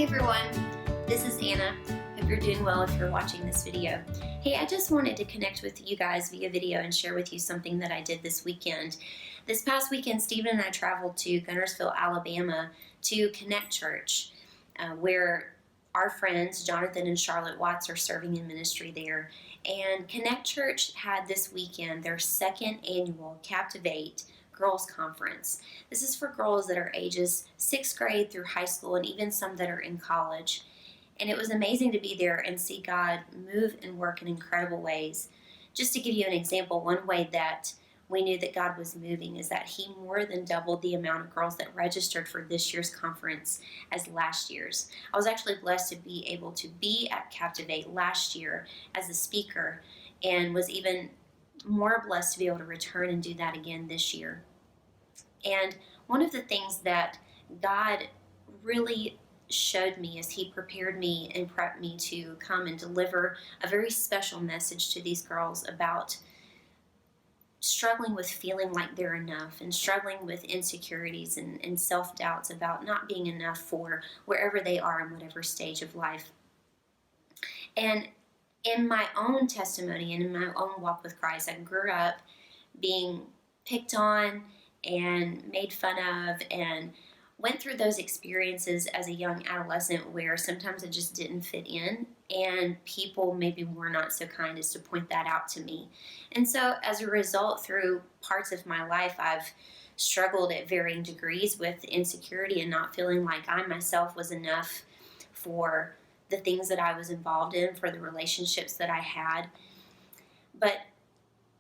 everyone, this is Anna. Hope you're doing well if you're watching this video. Hey, I just wanted to connect with you guys via video and share with you something that I did this weekend. This past weekend, Stephen and I traveled to Guntersville, Alabama to Connect Church, where our friends Jonathan and Charlotte Watts are serving in ministry there. And Connect Church had this weekend their second annual Captivate Girls Conference. This is for girls that are ages 6th grade through high school and even some that are in college. And it was amazing to be there and see God move and work in incredible ways. Just to give you an example, one way that we knew that God was moving is that He more than doubled the amount of girls that registered for this year's conference as last year's. I was actually blessed to be able to be at Captivate last year as a speaker, and was even more blessed to be able to return and do that again this year. And one of the things that God really showed me as He prepared me and prepped me to come and deliver a very special message to these girls about struggling with feeling like they're enough and struggling with insecurities and self-doubts about not being enough for wherever they are in whatever stage of life. And in my own testimony and in my own walk with Christ, I grew up being picked on and made fun of and went through those experiences as a young adolescent where sometimes I just didn't fit in and people maybe were not so kind as to point that out to me. And so as a result, through parts of my life, I've struggled at varying degrees with insecurity and not feeling like I myself was enough for the things that I was involved in, for the relationships that I had. But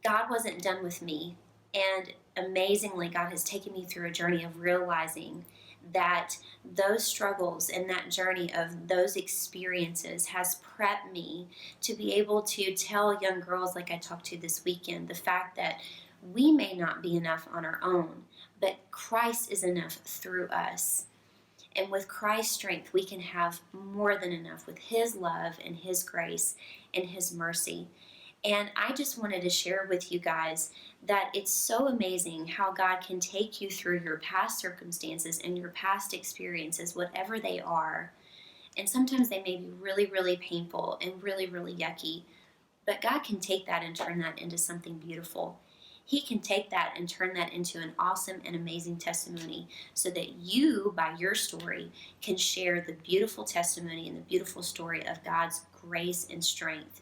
God wasn't done with me. And amazingly, God has taken me through a journey of realizing that those struggles and that journey of those experiences has prepped me to be able to tell young girls like I talked to this weekend the fact that we may not be enough on our own, but Christ is enough through us. And with Christ's strength, we can have more than enough with His love and His grace and His mercy. And I just wanted to share with you guys that it's so amazing how God can take you through your past circumstances and your past experiences, whatever they are. And sometimes they may be really, really painful and really, really yucky. But God can take that and turn that into something beautiful. He can take that and turn that into an awesome and amazing testimony so that you, by your story, can share the beautiful testimony and the beautiful story of God's grace and strength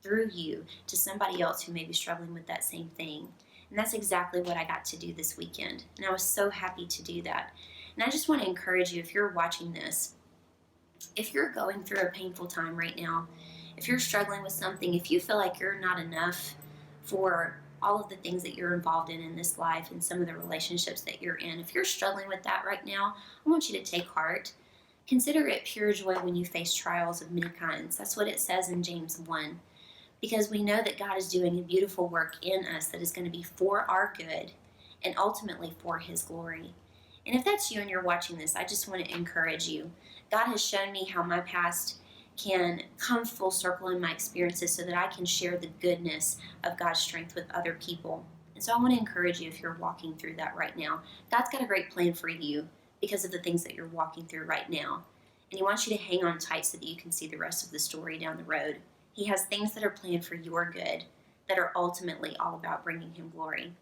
through you to somebody else who may be struggling with that same thing. And that's exactly what I got to do this weekend. And I was so happy to do that. And I just want to encourage you, if you're watching this, if you're going through a painful time right now, if you're struggling with something, if you feel like you're not enough for all of the things that you're involved in this life and some of the relationships that you're in, if you're struggling with that right now, I want you to take heart. Consider it pure joy when you face trials of many kinds. That's what it says in James 1. Because we know that God is doing a beautiful work in us that is going to be for our good and ultimately for His glory. And if that's you and you're watching this, I just want to encourage you. God has shown me how my past can come full circle in my experiences so that I can share the goodness of God's strength with other people. And so I want to encourage you if you're walking through that right now. God's got a great plan for you because of the things that you're walking through right now. And He wants you to hang on tight so that you can see the rest of the story down the road. He has things that are planned for your good that are ultimately all about bringing Him glory.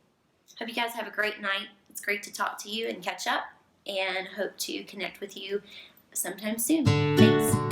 Hope you guys have a great night. It's great to talk to you and catch up, and hope to connect with you sometime soon. Thanks.